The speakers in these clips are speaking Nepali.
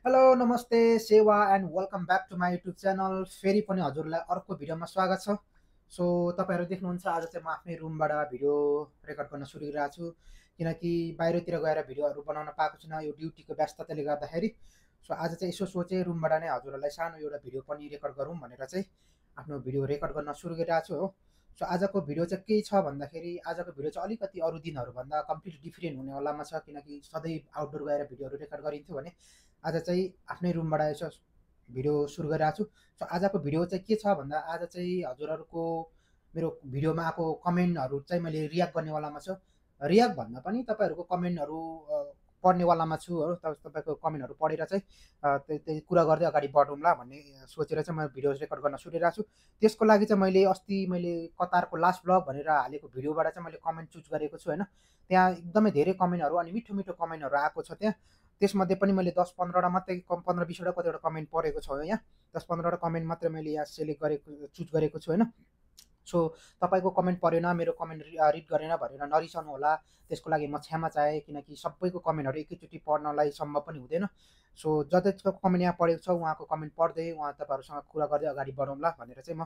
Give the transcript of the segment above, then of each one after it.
हेलो नमस्ते सेवा and welcome back to my YouTube channel. फेरि पनि हजुरलाई अर्को भिडियोमा स्वागत छ। सो तपाईँहरू देख्नुहुन्छ आज चाहिँ म आफ्नै रुमबाट भिडियो रेकर्ड गर्न सुरु गरिरहेको छु, किनकि बाहिरतिर गएर भिडियोहरू बनाउन पाएको छैन यो ड्युटीको व्यस्तताले गर्दाखेरि। सो आज चाहिँ यसो सोचेँ रुमबाट नै हजुरहरूलाई सानो एउटा भिडियो पनि रेकर्ड गरौँ भनेर चाहिँ आफ्नो भिडियो रेकर्ड गर्न सुरु गरिरहेको छु हो। सो आजको भिडियो चाहिँ के छ भन्दाखेरि आजको भिडियो चाहिँ अलिकति अरू दिनहरूभन्दा कम्प्लिट डिफ्रेन्ट हुनेवालामा छ, किनकि सधैँ आउटडोर गएर भिडियोहरू रेकर्ड गरिन्थ्यो भने आज चाहिँ आफ्नै रुमबाट यसो भिडियो सुरु गरिरहेको छु। सो आजको भिडियो चाहिँ के छ भन्दा आज चाहिँ हजुरहरूको मेरो भिडियोमा आएको कमेन्टहरू चाहिँ मैले रियाक्ट गर्नेवालामा छु। रियाक्ट भन्दा पनि तपाईँहरूको कमेन्टहरू पढ्नेवालामा छु हो। तपाईँको कमेन्टहरू पढेर चाहिँ त्यही कुरा गर्दै अगाडि बढौँला भन्ने सोचेर चाहिँ म भिडियो रेकर्ड गर्न सुरु गरिरहेको छु। त्यसको लागि चाहिँ मैले कतारको लास्ट ब्लग भनेर हालेको भिडियोबाट चाहिँ मैले कमेन्ट चुज गरेको छु होइन। त्यहाँ एकदमै धेरै कमेन्टहरू अनि मिठो मिठो कमेन्टहरू आएको छ त्यहाँ। त्यसमध्ये पनि मैले 10-15वटा मात्रै 15-20वटा कतिवटा कमेन्ट पढेको छ यहाँ। 10-15वटा कमेन्ट मात्रै मैले यहाँ सेलेक्ट गरेको चुज गरेको छु होइन। सो तपाईँको कमेन्ट परेन, मेरो कमेन्ट रिड गरेन भनेर नरिसाउनु होला। त्यसको लागि म क्षमा चाहेँ, किनकि सबैको कमेन्टहरू एकैचोटि पढ्नलाई सम्भव पनि हुँदैन। सो जतिको कमेन्ट यहाँ पढेको छ उहाँको कमेन्ट पढ्दै उहाँ तपाईँहरूसँग कुरा गर्दै अगाडि बढौँला भनेर चाहिँ म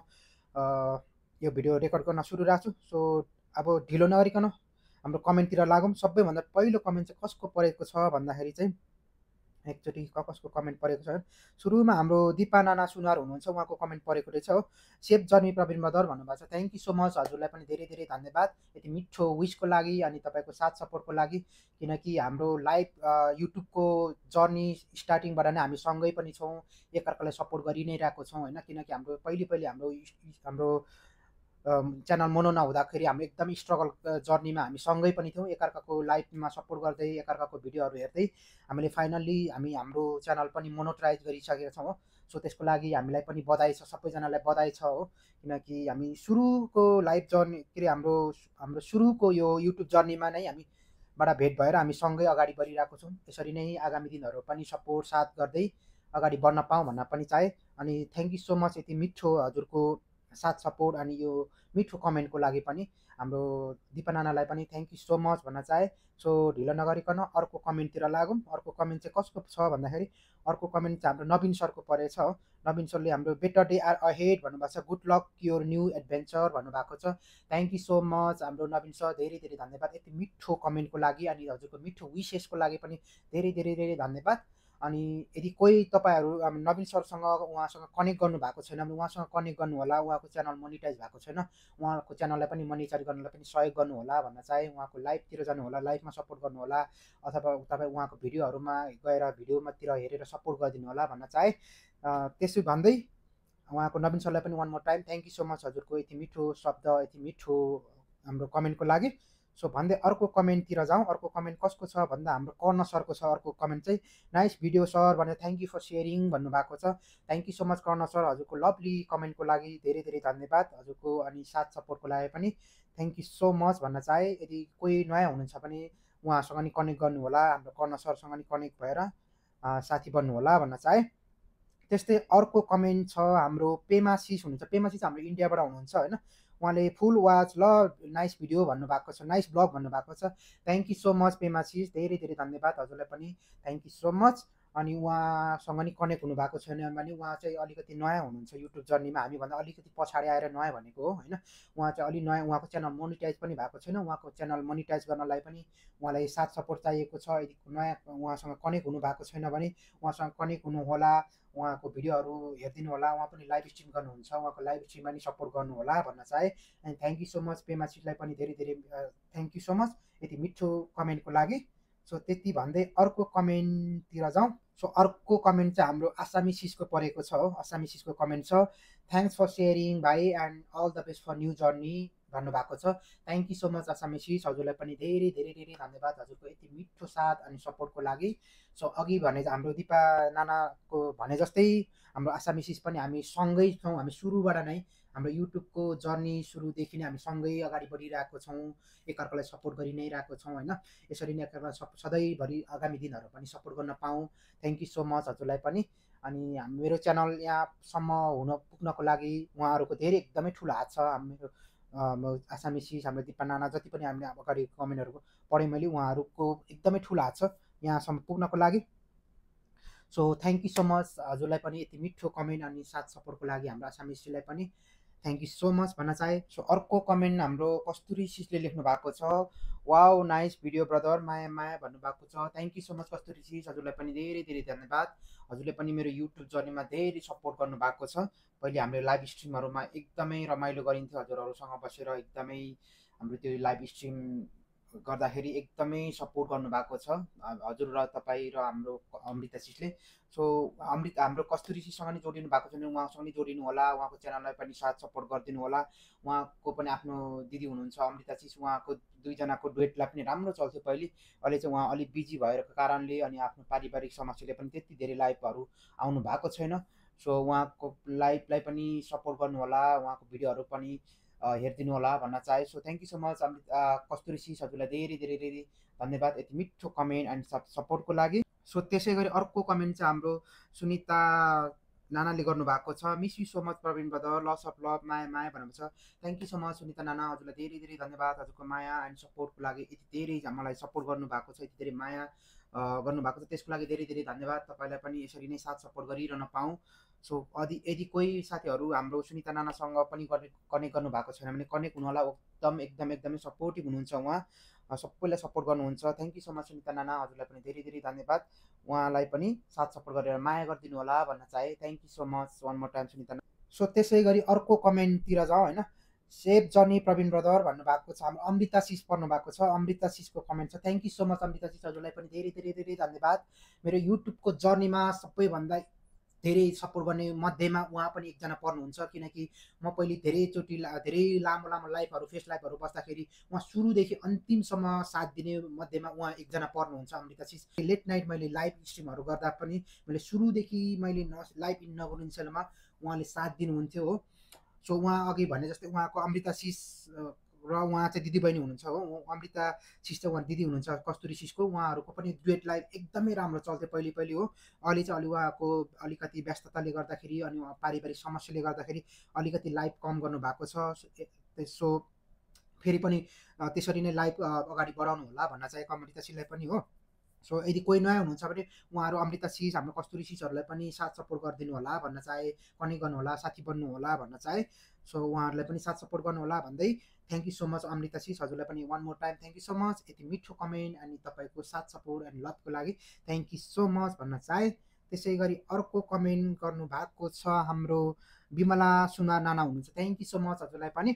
यो भिडियो रेकर्ड गर्न सुरु राख्छु। सो अब ढिलो नगरिकन हाम्रो कमेन्टतिर लागौँ। सबैभन्दा पहिलो कमेन्ट चाहिँ कसको परेको छ भन्दाखेरि चाहिँ एकचोटि कसको कमेन्ट परेको छ। सुरुमा हाम्रो दिपा नाना सुनार हुनुहुन्छ, उहाँको कमेन्ट परेको रहेछ हो। सेफ जर्नी प्रवीण मदर भन्नुभएको छ। थ्याङ्क यू सो मच, हजुरलाई पनि धेरै धेरै धन्यवाद यति मिठो विसको लागि अनि तपाईँको साथ सपोर्टको लागि। किनकि हाम्रो लाइभ युट्युबको जर्नी स्टार्टिङबाट नै हामी सँगै पनि छौँ, एकअर्कालाई सपोर्ट गरि नै रहेको छौँ होइन। किनकि हाम्रो पहिले हाम्रो च्यानल मोनो नहुँदाखेरि हामी एकदमै स्ट्रगल जर्नीमा हामी सँगै पनि थियौँ, एकअर्काको लाइभमा सपोर्ट गर्दै एकअर्काको भिडियोहरू हेर्दै हामीले फाइनल्ली हाम्रो च्यानल पनि मोनोटाइज गरिसकेका छौँ हो। सो त्यसको लागि हामीलाई पनि बधाई छ, सबैजनालाई बधाई छ हो। किनकि हामी सुरुको लाइभ जर्नी के अरे हाम्रो हाम्रो सुरुको यो युट्युब जर्नीमा नै हामीबाट भेट भएर हामी सँगै अगाडि बढिरहेको छौँ। यसरी नै आगामी दिनहरू पनि सपोर्ट साथ गर्दै अगाडि बढ्न पाऊँ भन्न पनि चाहे। अनि थ्याङ्क यू सो मच यति मिठो हजुरको साथ सपोर्ट अनि यो मिठो कमेन्टको लागि पनि हाम्रो दिपा नानालाई पनि थ्याङ्क यू सो मच भन्न चाहे। सो ढिलो नगरिकन अर्को कमेन्टतिर लागौँ। अर्को कमेन्ट चाहिँ कसको छ भन्दाखेरि अर्को कमेन्ट चाहिँ हाम्रो नवीन सरको परेछ हो। नवीन सरले हाम्रो बेटर डे आर अहेड भन्नुभएको छ, good lock your new adventure भन्नुभएको छ। थ्याङ्क यू सो मच हाम्रो नवीन सर, धेरै धेरै धन्यवाद यति मिठो कमेन्टको लागि अनि हजुरको मिठो विसेसको लागि पनि धेरै धेरै धेरै धन्यवाद। अनि यदि कोही तपाईँहरू नवीन सरसँग उहाँसँग कनेक्ट गर्नुभएको छैन भने उहाँसँग कनेक्ट गर्नु होला। उहाँको च्यानल मोनिटाइज भएको छैन, उहाँको च्यानललाई पनि मोनिटाइज गर्नलाई पनि सहयोग गर्नु होला भन्न चाहे। उहाँको लाइभतिर जानु होला, लाइभमा सपोर्ट गर्नु होला, अथवा तपाईँ उहाँको भिडियोहरूमा गएर भिडियोमातिर हेरेर सपोर्ट गरिदिनु होला भन्न चाहे। त्यसो भन्दै उहाँको नवीन सरलाई पनि one more time thank you so much हजुरको यति मिठो शब्द यति मिठो हाम्रो कमेन्टको लागि। सो भन्दै अर्को कमेन्टतिर जाउँ। अर्को कमेन्ट कसको छ भन्दा हाम्रो कर्ण सरको छ। अर्को कमेन्ट चाहिँ नाइस भिडियो सर भनेर थ्याङ्क यू फर सेयरिङ भन्नुभएको छ। Thank you so much Karna sir, हजुरको लभली कमेन्टको लागि धेरै धेरै धन्यवाद हजुरको अनि साथ सपोर्टको लागि पनि थ्याङ्क यू सो मच भन्न चाहे। यदि कोही नयाँ हुनुहुन्छ भने उहाँसँग नि कनेक्ट गर्नु होला, हाम्रो कर्ण सरसँग नि कनेक्ट भएर साथी बन्नु होला भन्न चाहे। त्यस्तै अर्को कमेन्ट छ हाम्रो पेमासिस हुनुहुन्छ। पेमासिस हाम्रो इन्डियाबाट हुनुहुन्छ होइन। उहाँले फुल वाच ल नाइस भिडियो भन्नुभएको छ, नाइस ब्लग भन्नुभएको छ। थ्याङ्क यू सो मच पेमासिस, धेरै धेरै धन्यवाद हजुरलाई पनि थ्याङ्क यू सो मच। अनि उहाँसँग नि कनेक्ट हुनुभएको छैन भने उहाँ चाहिँ अलिकति नयाँ हुनुहुन्छ युट्युब जर्नीमा, हामीभन्दा अलिकति पछाडि आएर नयाँ भनेको हो होइन। उहाँ चाहिँ अलि नयाँ, उहाँको च्यानल मोनिटाइज पनि भएको छैन। उहाँको च्यानल मोनिटाइज गर्नलाई पनि उहाँलाई साथ सपोर्ट चाहिएको छ। यदि नयाँ उहाँसँग कनेक्ट हुनुभएको छैन भने उहाँसँग कनेक्ट हुनु होला, उहाँको भिडियोहरू हेरिदिनु होला। उहाँ पनि लाइभ स्ट्रिम गर्नुहुन्छ, उहाँको लाइभ स्ट्रिममा नि सपोर्ट गर्नु होला भन्न चाहे। And thank you so much पेमासिसलाई पनि धेरै धेरै थ्याङ्क यू सो मच यति मिठो कमेन्टको लागि। सो त्यति भन्दै अर्को कमेन्टतिर जाउँ। सो अर्को कमेन्ट चाहिँ हाम्रो आसामी सिसको परेको छ हो। आसामी सिसको कमेन्ट छ, थ्याङ्क्स फर सेयरिङ भाइ and all the best for new journey भन्नुभएको छ। Thank you so much Asami sis, हजुरलाई पनि धेरै धेरै धेरै धन्यवाद हजुरको यति मिठो साथ अनि सपोर्टको लागि। सो अघि भने हाम्रो दिपा नानाको भने जस्तै हाम्रो आसामी सिस पनि हामी सँगै छौँ। हामी सुरुबाट नै हाम्रो युट्युबको जर्नी सुरुदेखि नै हामी सँगै अगाडि बढिरहेको छौँ, एकअर्कालाई सपोर्ट गरि नै रहेको छौँ होइन। यसरी नै एकअर्कालाई सधैँभरि आगामी दिनहरू पनि सपोर्ट गर्न पाऊँ। थ्याङ्क यू सो मच हजुरलाई पनि। अनि मेरो च्यानल यहाँसम्म पुग्नको लागि उहाँहरूको धेरै एकदमै ठुलो हात छ। हाम्रो आसामी सिस, हाम्रो दिपा नाना जति पनि हामीले अगाडि कमेन्टहरू पढेँ मैले, उहाँहरूको एकदमै ठुलो हात छ यहाँसम्म पुग्नको लागि। So thank you so much हजुरलाई पनि यति मिठो कमेन्ट अनि साथ सपोर्टको लागि हाम्रो आसामिसजीलाई पनि थ्याङ्क यू सो मच भन्न चाहे। सो अर्को कमेन्ट हाम्रो कस्तुरी सिसले लेख्नु भएको छ, वाउ नाइस भिडियो ब्रदर, माया माया भन्नुभएको छ। Thank you so much Kasturi sis, हजुरलाई पनि धेरै धेरै धन्यवाद। हजुरले पनि मेरो युट्युब जर्नीमा धेरै सपोर्ट गर्नुभएको छ। पहिले हाम्रो लाइभ स्ट्रिमहरूमा एकदमै रमाइलो गरिन्थ्यो हजुरहरूसँग बसेर, एकदमै हाम्रो त्यो लाइभ स्ट्रिम गर्दाखेरि एकदमै सपोर्ट गर्नुभएको छ हजुर र तपाईँ र हाम्रो अमृता सिसले। सो हाम्रो कस्तुरी सिससँग नि जोडिनु भएको छ भने उहाँसँग नि जोडिनु होला, उहाँको च्यानललाई पनि साथ सपोर्ट गरिदिनु होला। उहाँको पनि आफ्नो दिदी हुनुहुन्छ अमृता सिस, उहाँको दुईजनाको डुएटलाई पनि राम्रो चल्थ्यो पहिले। अहिले चाहिँ उहाँ अलिक बिजी भएको कारणले अनि आफ्नो पारिवारिक समस्याले पनि त्यति धेरै लाइभहरू आउनु भएको छैन। सो उहाँको लाइभलाई पनि सपोर्ट गर्नु होला, उहाँको भिडियोहरू पनि हेरिदिनु होला भन्न चाहे। So thank you so much Kasturi sis, हजुरलाई धेरै धेरै धेरै धन्यवाद यति मिठो कमेन्ट एन्ड सपोर्टको लागि। सो त्यसै गरी अर्को कमेन्ट चाहिँ हाम्रो सुनिता नानाले गर्नुभएको छ, miss you so much Pravin brother, lots of love, माया माया भन्नुभएको छ। Thank you so much Sunita नाना, हजुरलाई धेरै धेरै धन्यवाद हजुरको माया एन्ड सपोर्टको लागि। यति धेरै मलाई सपोर्ट गर्नुभएको छ, यति धेरै माया गर्नुभएको छ, त्यसको लागि धेरै धेरै धन्यवाद। तपाईँलाई पनि यसरी नै साथ सपोर्ट गरिरहन पाऊँ। सो यदि कोही साथीहरू हाम्रो सुनिता नानासँग पनि कनेक्ट गर्नुभएको छैन भने कनेक्ट हुनु होला। एकदमै सपोर्टिभ हुनुहुन्छ उहाँ, सबैलाई सपोर्ट गर्नुहुन्छ। Thank you so much Sunita नाना, हजुरलाई पनि धेरै धेरै धन्यवाद। उहाँलाई पनि साथ सपोर्ट गरेर माया गरिदिनु होला भन्न चाहे। Thank you so much one more time Sunita Nana. So त्यसै गरी अर्को कमेन्टतिर जाउँ होइन। सेभ जर्नी प्रवीण ब्रदर भन्नुभएको छ, हाम्रो अमृता सिस पर्नु भएको छ। अमृता सिसको कमेन्ट छ, thank you so much Amrita sis, हजुरलाई पनि धेरै धेरै धेरै धन्यवाद। मेरो युट्युबको जर्नीमा सबैभन्दा धेरै सपोर्ट गर्ने मध्येमा उहाँ पनि एकजना पर्नुहुन्छ, किनकि म पहिले धेरैचोटि धेरै लामो लामो लाइभहरू फेस लाइभहरू बस्दाखेरि उहाँ सुरुदेखि अन्तिमसम्म साथ दिने मध्येमा उहाँ एकजना पर्नुहुन्छ अमृता सिस। लेट नाइट मैले लाइभ स्ट्रिमहरू गर्दा पनि मैले सुरुदेखि मैले लाइभ इन नगर्नुन्जेलमा उहाँले साथ दिनुहुन्थ्यो हो। सो उहाँ अघि भने जस्तै उहाँको अमृता सिस र उहाँ चाहिँ दिदीबहिनी हुनुहुन्छ हो। अमृता सिस चाहिँ उहाँ दिदी हुनुहुन्छ कस्तुरी सिसको। उहाँहरूको पनि डुएट लाइभ एकदमै राम्रो चल्थ्यो पहिले पहिले हो। अहिले चाहिँ अलि उहाँको अलिकति व्यस्तताले गर्दाखेरि अनि पारिवारिक समस्याले गर्दाखेरि अलिकति लाइभ कम गर्नुभएको छ। सो फेरि पनि त्यसरी नै लाइभ अगाडि बढाउनु होला भन्न चाहेको अमृता सिसलाई पनि हो। सो यदि कोही नयाँ हुनुहुन्छ भने उहाँहरू अमृता सिस, हाम्रो कस्तुरी सिसहरूलाई पनि साथ सपोर्ट गरिदिनु होला भन्न चाहे, कनेक्ट गर्नु होला, साथी बन्नु होला भन्न चाहे। सो उहाँहरूलाई पनि साथ सपोर्ट गर्नु होला भन्दै thank you so much Amrita sis, हजुरलाई पनि one more time thank you so much यति मिठो कमेन्ट अनि तपाईँको साथ सपोर्ट एन्ड लभको लागि थ्याङ्क यू सो मच भन्न चाहे। त्यसै गरी अर्को कमेन्ट गर्नुभएको छ हाम्रो विमला सुनार नाना हुनुहुन्छ, थ्याङ्क यू सो मच हजुरलाई पनि।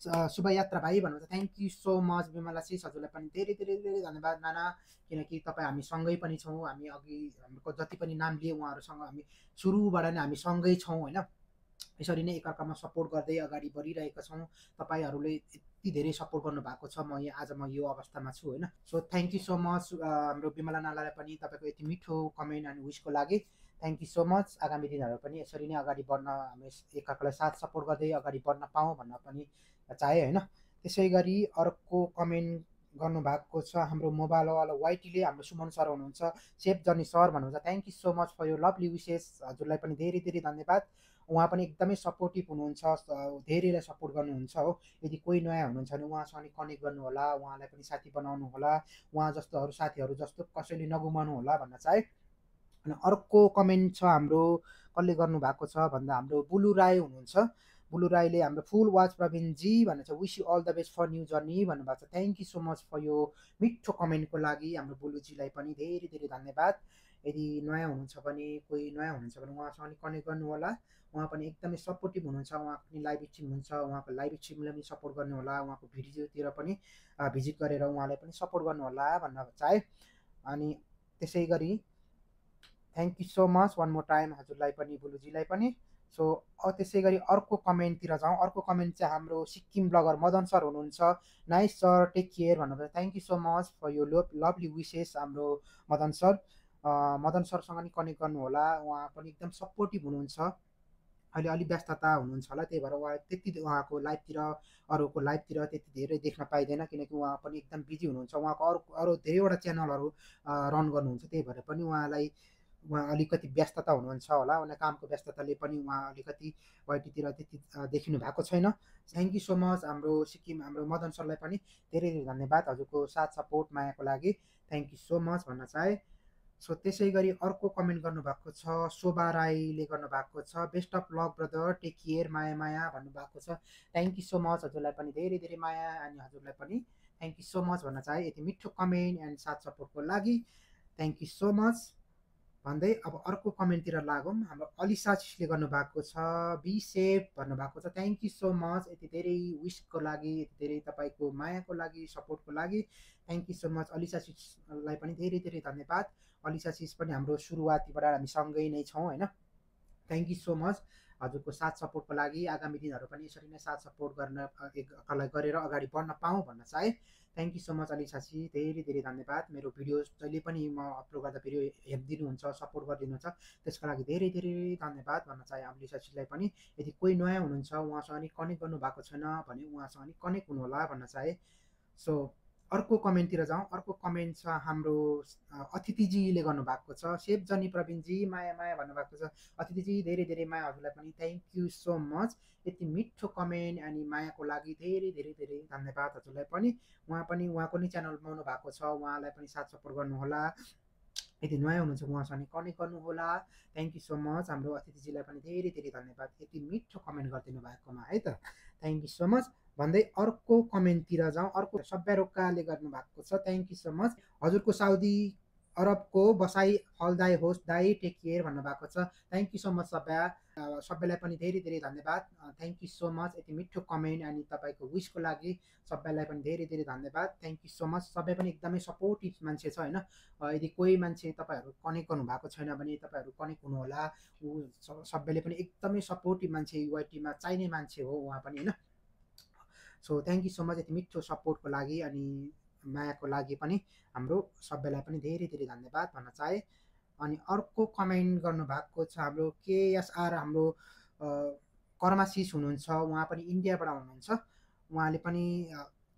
शुभयात्रा भाइ भन्नुहुन्छ, thank you so much Bimala sis, हजुरलाई पनि धेरै धेरै धेरै धन्यवाद नाना, किनकि तपाईँ हामी सँगै पनि छौँ। हामी अघि हाम्रो जति पनि नाम लिए उहाँहरूसँग हामी सुरुबाट नै हामी सँगै छौँ होइन। यसरी नै एकअर्कामा सपोर्ट गर्दै अगाडि बढिरहेका छौँ। तपाईँहरूले यति धेरै सपोर्ट गर्नुभएको छ, आज म यो अवस्थामा छु होइन। So thank you so much हाम्रो विमला नानालाई पनि तपाईँको यति मिठो कमेन्ट अनि विसको लागि थ्याङ्क यू सो मच। आगामी दिनहरू पनि यसरी नै अगाडि बढ्न, हामी एकअर्कालाई साथ सपोर्ट गर्दै अगाडि बढ्न पाऊँ भन्न पनि चाहे होइन। त्यसै गरी अर्को कमेन्ट गर्नुभएको छ हाम्रो मोबाइलवाला वाइटीले, हाम्रो सुमन सर हुनुहुन्छ, सेफ जर्नी सर भन्नुहुन्छ, thank you so much for यो लभली विसेस, हजुरलाई पनि धेरै धेरै धन्यवाद। उहाँ पनि एकदमै सपोर्टिभ हुनुहुन्छ, धेरैलाई सपोर्ट गर्नुहुन्छ हो। यदि कोही नयाँ हुनुहुन्छ भने उहाँसँग कनेक्ट गर्नु होला, उहाँलाई पनि साथी बनाउनु होला, उहाँ जस्तोहरू साथीहरू जस्तो कसैले नगुमाउनु होला भन्न चाहे। अनि अर्को कमेन्ट छ हाम्रो कसले गर्नुभएको छ भन्दा हाम्रो बुलु राई हुनुहुन्छ। बुलु राईले हाम्रो फुल वाच प्रवीणजी भनेर wish you all the best for new journey भन्नुभएको छ। Thank you so much for यो मिठो कमेन्टको लागि हाम्रो बुलुजीलाई पनि धेरै धेरै धन्यवाद। यदि नयाँ हुनुहुन्छ भने उहाँसँग कनेक्ट गर्नु होला। उहाँ पनि एकदमै सपोर्टिभ हुनुहुन्छ, उहाँको पनि लाइभ स्ट्रिम हुन्छ, उहाँको लाइभ स्ट्रिमलाई पनि सपोर्ट गर्नु होला, उहाँको भिडियोतिर पनि भिजिट गरेर उहाँलाई पनि सपोर्ट गर्नु होला भन्न चाहे। अनि त्यसै गरी thank you so much one more time हजुरलाई पनि बुलुजीलाई पनि। सो त्यसै गरी अर्को कमेन्टतिर जाउँ। अर्को कमेन्ट चाहिँ हाम्रो सिक्किम ब्लगर मदन सर हुनुहुन्छ, नाइस सर टेक केयर भन्नुभयो, thank you so much for यो लभली विसेस हाम्रो मदन सर। मदन सरसँग नि कनेक्ट गर्नु होला, उहाँ पनि एकदम सपोर्टिभ हुनुहुन्छ। अहिले अलिक व्यस्तता हुनुहुन्छ होला, त्यही भएर उहाँको लाइभतिर अरूको लाइभतिर त्यति धेरै देख्न पाइँदैन, किनकि उहाँ पनि एकदम बिजी हुनुहुन्छ। उहाँको अरू धेरैवटा च्यानलहरू रन गर्नुहुन्छ, त्यही भएर पनि उहाँ अलिकति व्यस्तता हुनुहुन्छ होला। उहाँ कामको व्यस्तताले पनि उहाँ अलिकति वाइटीतिर त्यति देखिनु भएको छैन। थ्याङ्क यू सो मच हाम्रो सिक्किम हाम्रो मदन सरलाई पनि धेरै धेरै धन्यवाद हजुरको साथ सपोर्ट मायाको लागि, थ्याङ्क यू सो मच भन्न चाहे। सो त्यसै गरी अर्को कमेन्ट गर्नुभएको छ शोभा राईले गर्नुभएको छ best of luck brother take care माया माया भन्नुभएको छ। थ्याङ्क यू सो मच हजुरलाई पनि धेरै धेरै माया अनि हजुरलाई पनि थ्याङ्क यू सो मच भन्न चाहे यति मिठो कमेन्ट एन्ड साथ सपोर्टको लागि थ्याङ्क यू सो मच भन्दै अब अर्को कमेन्टतिर लागौँ। हाम्रो अलिसा चिसले गर्नुभएको छ बी सेफ भन्नुभएको छ। थ्याङ्क यू सो मच यति धेरै विसको लागि यति धेरै तपाईँको मायाको लागि सपोर्टको लागि thank you so much Alisa चिसलाई पनि धेरै धेरै धन्यवाद। अलिसा चिस पनि हाम्रो सुरुवातीबाट हामी सँगै नै छौँ होइन। थ्याङ्क यू सो मच हजुरको साथ सपोर्टको लागि आगामी दिनहरू पनि यसरी नै साथ सपोर्ट गर्न एकअर्कालाई गरेर अगाडि बढ्न पाऊँ भन्न चाहे। थ्याङ्क यू सो मच अलिसाजी धेरै धेरै धन्यवाद। मेरो भिडियो जहिले पनि म अपलोड गर्दा भिडियो हेरिदिनुहुन्छ सपोर्ट गरिदिनुहुन्छ त्यसको लागि धेरै धेरै धन्यवाद भन्न चाहे अलिसाजीलाई पनि। यदि कोही नयाँ हुनुहुन्छ उहाँसँग नि कनेक्ट गर्नुभएको छैन भने उहाँसँग नि कनेक्ट हुनुहोला भन्न चाहे। सो अर्को कमेन्टतिर जाउँ। अर्को कमेन्ट छ हाम्रो अतिथिजीले गर्नुभएको छ सेफ जनी प्रवीणजी माया माया भन्नुभएको छ। अतिथिजी धेरै धेरै माया हजुरलाई पनि थ्याङ्क यू सो मच यति मिठो कमेन्ट अनि मायाको लागि धेरै धेरै धेरै धन्यवाद हजुरलाई पनि। उहाँ पनि उहाँको नि च्यानल बनाउनु भएको छ उहाँलाई पनि साथ सपोर्ट गर्नुहोला। यदि नयाँ हुनुहुन्छ उहाँसँग कनेक्ट गर्नुहोला। थ्याङ्क यू सो मच हाम्रो अतिथिजीलाई पनि धेरै धेरै धन्यवाद यति मिठो कमेन्ट गरिदिनु भएकोमा है त थ्याङ्क यू सो मच भन्दै अर्को कमेन्टतिर जाउँ। अर्को सभ्य रोक्काले गर्नुभएको छ थ्याङ्क यू सो मच हजुरको साउदी अरबको बसाइ फलदायी होस् दाई टेक केयर भन्नुभएको छ। थ्याङ्क यू सो मच सभ्य सबैलाई पनि धेरै धेरै धन्यवाद। थ्याङ्क यू सो मच यति मिठो कमेन्ट अनि तपाईँको विसको लागि सबैलाई पनि धेरै धेरै धन्यवाद। थ्याङ्क यू सो मच सबै पनि एकदमै सपोर्टिभ मान्छे छ होइन। यदि कोही मान्छे तपाईँहरू कनेक्ट गर्नुभएको छैन भने तपाईँहरू कनेक्ट हुनुहोला। ऊ सबैले पनि एकदमै सपोर्टिभ मान्छे युआइटीमा चाहिने मान्छे हो उहाँ पनि होइन। So thank you so much यति मिठो सपोर्टको लागि अनि मायाको लागि पनि हाम्रो सबैलाई पनि धेरै धेरै धन्यवाद भन्न चाहे। अनि अर्को कमेन्ट गर्नुभएको छ हाम्रो केएसआर हाम्रो कर्माशिष हुनुहुन्छ उहाँ पनि इन्डियाबाट हुनुहुन्छ उहाँले पनि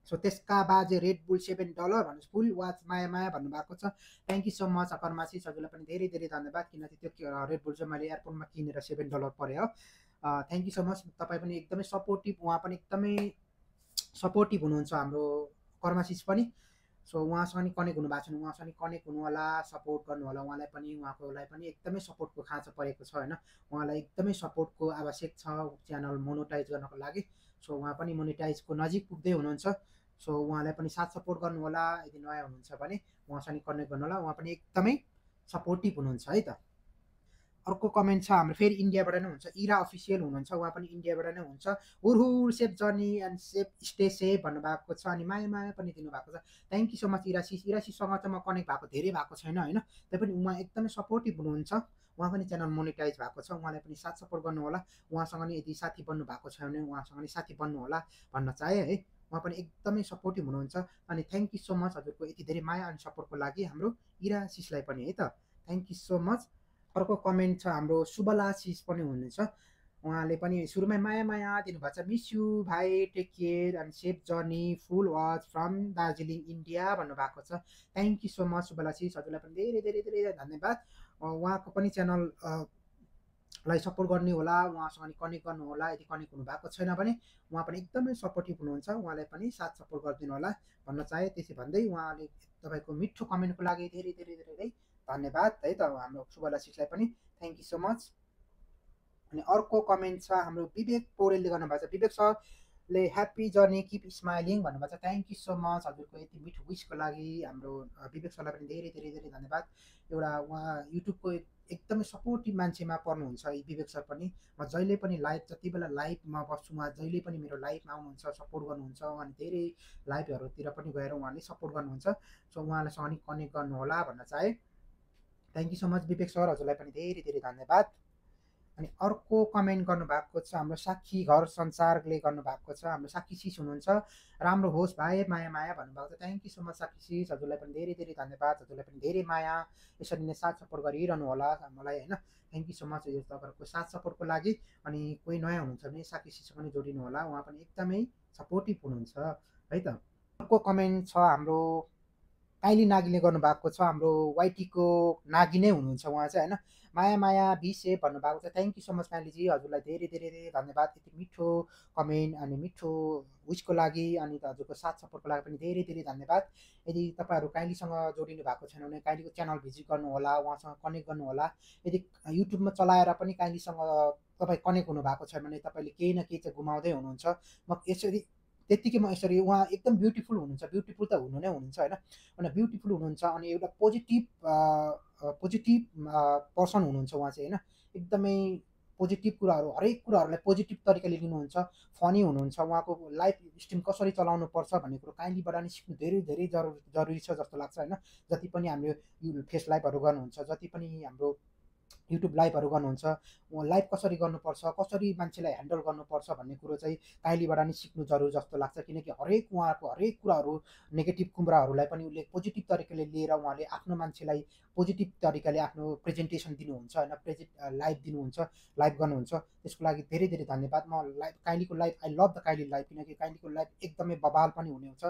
सो त्यसका बाजे रेड बुल $7 भन्नुहोस् फुल वाच माया माया भन्नुभएको छ। थ्याङ्क यू सो मच कर्माशिष हजुरलाई पनि धेरै धेरै धन्यवाद किनकि त्यो रेड बुल चाहिँ मैले एयरपोर्टमा किनेर $7 पऱ्यो हो। थ्याङ्क यू सो मच तपाईँ पनि एकदमै सपोर्टिभ उहाँ पनि एकदमै सपोर्टिभ हुनुहुन्छ हाम्रो कर्माशिष पनि। सो उहाँसँग नि कनेक्ट हुनु भएको छैन उहाँसँग नि कनेक्ट हुनु होला सपोर्ट गर्नु होला उहाँलाई पनि उहाँकोलाई पनि एकदमै सपोर्टको खाँचो परेको छ होइन। उहाँलाई एकदमै सपोर्टको आवश्यक छ च्यानल मोनेटाइज गर्नको लागि। सो उहाँ पनि मोनेटाइजको नजिक पुग्दै हुनुहुन्छ। सो उहाँलाई पनि साथ सपोर्ट गर्नु होला यदि नयाँ हुनुहुन्छ भने उहाँसँग नि कनेक्ट गर्नु होला उहाँ पनि एकदमै सपोर्टिभ हुनुहुन्छ है त। अर्को कमेन्ट छ हाम्रो फेरि इन्डियाबाट नै हुन्छ इरा अफिसियल हुनुहुन्छ उहाँ पनि इन्डियाबाट नै हुन्छ हुर safe journey and safe stay safe भन्नुभएको छ अनि माया माया पनि दिनुभएको छ। थ्याङ्क यू सो मच इरासिस इरासिससँग चाहिँ म कनेक्ट भएको धेरै भएको छैन होइन तैपनि उहाँ एकदमै सपोर्टिभ हुनुहुन्छ उहाँको नि च्यानल मोनेटाइज भएको छ उहाँलाई पनि साथ सपोर्ट गर्नु होला। उहाँसँग नि यदि साथी बन्नु भएको छ भने उहाँसँग नि साथी बन्नु होला भन्न चाहे है। उहाँ पनि एकदमै सपोर्टिभ हुनुहुन्छ अनि थ्याङ्क यू सो मच हजुरको यति धेरै माया अनि सपोर्टको लागि हाम्रो इरासिसलाई पनि है त थ्याङ्क यू सो मच। अर्को कमेन्ट छ हाम्रो शुभलाशिष पनि हुनुहुन्छ उहाँले पनि सुरुमै माया माया दिनुभएको छ मिस यु भाइ take care and safe journey full watch from Darjeeling India भन्नुभएको छ। Thank you so much Shubhlashish हजुरलाई पनि धेरै धेरै धेरै धन्यवाद। उहाँको पनि च्यानल लाई सपोर्ट गर्ने होला उहाँसँग नि कनेक्ट गर्नु होला यदि कनेक्ट हुनुभएको छैन भने उहाँ पनि एकदमै सपोर्टिभ हुनुहुन्छ उहाँलाई पनि साथ सपोर्ट गरिदिनु होला भन्न चाहे। त्यसै भन्दै उहाँले तपाईँको मिठो कमेन्टको लागि धेरै धेरै धेरै धन्यवाद है त हाम्रो शुभलाशिषलाई पनि थ्याङ्क यू सो मच। अनि अर्को कमेन्ट छ हाम्रो विवेक पौडेलले गर्नुभएको छ विवेक सरले ह्याप्पी जर्नी किप स्माइलिङ भन्नुभएको छ। थ्याङ्क यू सो मच हजुरको यति मिठो विसको लागि हाम्रो विवेक सरलाई पनि धेरै धेरै धेरै धन्यवाद। एउटा उहाँ युट्युबको एकदमै सपोर्टिभ मान्छेमा पर्नुहुन्छ विवेक सर पनि। म जहिले पनि लाइभ जति बेला लाइभमा बस्छु उहाँ जहिले पनि मेरो लाइभमा आउनुहुन्छ सपोर्ट गर्नुहुन्छ अनि धेरै लाइभहरूतिर पनि गएर उहाँले सपोर्ट गर्नुहुन्छ। सो उहाँलाईसँग नि कनेक्ट गर्नु होला भन्न चाहे। Thank you so much Vivek sir हजुरलाई पनि धेरै धेरै धन्यवाद। अनि अर्को कमेन्ट गर्नुभएको छ हाम्रो साक्षी घर संसारले गर्नुभएको छ हाम्रो साक्षी सिस हुनुहुन्छ राम्रो होस् भाइ माया माया भन्नुभएको छ। Thank you so much Sakshi sis हजुरलाई पनि धेरै धेरै धन्यवाद हजुरलाई पनि धेरै माया यसरी नै साथ सपोर्ट गरिरहनु होला मलाई होइन। थ्याङ्क यू सो मच यो तपाईँहरूको साथ सपोर्टको लागि। अनि कोही नयाँ हुनुहुन्छ भने साक्षी सिससँग पनि जोडिनु होला उहाँ पनि एकदमै सपोर्टिभ हुनुहुन्छ है त। अर्को कमेन्ट छ हाम्रो काइली नागीले गर्नुभएको छ, हाम्रो वाइटीको नागी नै हुनुहुन्छ उहाँ चाहिँ होइन। माया माया बिसे भन्नुभएको छ, थ्याङ्क यू सो मच काइलीजी, हजुरलाई धेरै धेरै धेरै धन्यवाद यति मिठो कमेन्ट अनि मिठो विसको लागि अनि हजुरको साथ सपोर्टको लागि पनि धेरै धेरै धन्यवाद। यदि तपाईँहरू काइलीसँग जोडिनु भएको छैन भने काइलीको च्यानल भिजिट गर्नुहोला, उहाँसँग कनेक्ट गर्नुहोला। यदि युट्युबमा चलाएर पनि काइलीसँग तपाईँ कनेक्ट हुनुभएको छ भने तपाईँले केही न केही चाहिँ गुमाउँदै हुनुहुन्छ। म यसरी त्यत्तिकै म यसरी उहाँ एकदम ब्युटिफुल हुनुहुन्छ, ब्युटिफुल त हुनु नै हुनुहुन्छ होइन, अनि ब्युटिफुल हुनुहुन्छ अनि एउटा पोजिटिभ पर्सन हुनुहुन्छ उहाँ चाहिँ होइन। एकदमै पोजिटिभ कुराहरू, हरेक कुराहरूलाई पोजिटिभ तरिकाले लिनुहुन्छ, फनी हुनुहुन्छ। उहाँको लाइफ स्ट्रिम कसरी चलाउनु पर्छ भन्ने कुरो काइलीबाट नि सिक्नु धेरै धेरै जरुरी छ जस्तो लाग्छ होइन। जति पनि हाम्रो यो फेस लाइभहरू गर्नुहुन्छ, जति पनि हाम्रो युट्युब लाइभहरू गर्नुहुन्छ, लाइभ कसरी गर्नुपर्छ, कसरी मान्छेलाई ह्यान्डल गर्नुपर्छ भन्ने कुरो चाहिँ काइलीबाट नि सिक्नु जरुरी जस्तो लाग्छ। किनकि हरेक उहाँको हरेक कुराहरू, नेगेटिभ कुराहरूलाई पनि उसले पोजिटिभ तरिकाले लिएर उहाँले आफ्नो मान्छेलाई पोजिटिभ तरिकाले आफ्नो प्रेजेन्टेसन दिनुहुन्छ होइन, लाइभ दिनुहुन्छ, लाइभ गर्नुहुन्छ। त्यसको लागि धेरै धेरै धन्यवाद। म काइलीको live, I love the Kylie live, किनकि काइलीको लाइभ एकदमै बवाल पनि हुने हुन्छ,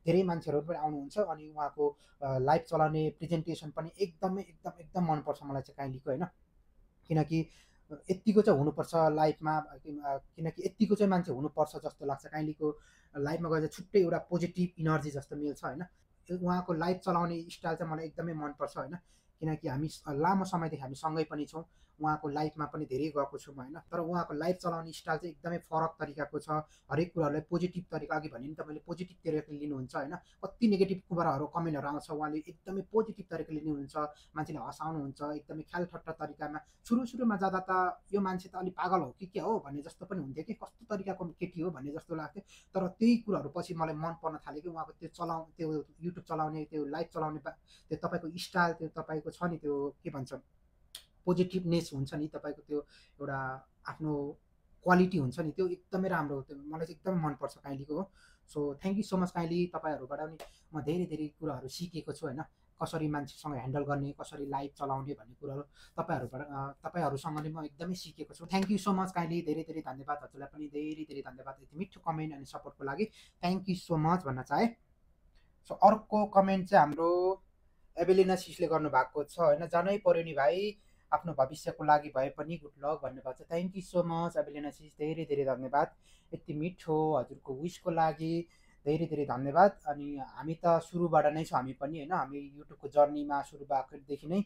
धेरै मान्छेहरू पनि आउनुहुन्छ अनि उहाँको लाइभ चलाउने प्रेजेन्टेसन पनि एकदमै एकदम एकदम मनपर्छ मलाई चाहिँ काइलीको होइन। किनकि यत्तिको चाहिँ हुनुपर्छ लाइफमा, किनकि यत्तिको चाहिँ मान्छे हुनुपर्छ जस्तो लाग्छ। काइलीको लाइफमा गएर छुट्टै एउटा पोजिटिभ इनर्जी जस्तो मिल्छ होइन। उहाँको लाइफ चलाउने स्टाइल चाहिँ मलाई एकदमै मनपर्छ होइन। किनकि हामी लामो समयदेखि हामी सँगै पनि छौँ, उहाँको लाइफमा पनि धेरै गएको छु म होइन। तर उहाँको लाइफ चलाउने स्टाइल चाहिँ एकदमै फरक तरिकाको छ। हरेक कुराहरूलाई पोजिटिभ तरिका, अघि भने नि तपाईँले पोजिटिभ तरिकाले लिनुहुन्छ होइन। कति नेगेटिभ कुराहरू कमेन्टहरू आउँछ, उहाँले एकदमै पोजिटिभ तरिकाले लिनुहुन्छ, मान्छेले हँसाउनुहुन्छ एकदमै ख्यालठट्टा तरिकामा। सुरुमा जाँदा त यो मान्छे त अलिक पागल हो कि क्या हो भन्ने जस्तो पनि हुन्थ्यो कि कस्तो तरिकाको केटी हो भन्ने जस्तो लाग्थ्यो। तर त्यही कुराहरू पछि मलाई मन पर्न थाल्यो कि उहाँको त्यो युट्युब चलाउने, त्यो लाइभ चलाउने त्यो तपाईँको स्टाइल, त्यो तपाईँको छ नि त्यो के भन्छ पोजिटिभनेस हुन्छ नि तपाईँको, त्यो एउटा आफ्नो क्वालिटी हुन्छ नि, त्यो एकदमै राम्रो हो। त्यो मलाई चाहिँ एकदमै मनपर्छ काइलीको हो। So thank you so much Kylie, तपाईँहरूबाट पनि म धेरै धेरै कुराहरू सिकेको छु होइन। कसरी मान्छेसँग ह्यान्डल गर्ने, कसरी लाइभ चलाउने भन्ने कुराहरू तपाईँहरूसँग नि म एकदमै सिकेको छु। थ्याङ्क यू सो मच काइली, धेरै धेरै धन्यवाद। हजुरलाई पनि धेरै धेरै धन्यवाद यति मिठो कमेन्ट अनि सपोर्टको लागि, थ्याङ्क यू सो मच भन्न चाहे। सो अर्को कमेन्ट चाहिँ हाम्रो एभेलिना सिसले गर्नुभएको छ होइन। जानै पर्यो नि भाइ, आफ्नो भविष्यको लागि भए पनि गुड लक भन्नुभएको छ। Thank you so much Evelina sis, धेरै धेरै धन्यवाद यति मिठो हजुरको विसको लागि, धेरै धेरै धन्यवाद। अनि हामी त सुरुबाट नै छौँ हामी पनि होइन, हामी युट्युबको जर्नीमा सुरु भएकोदेखि नै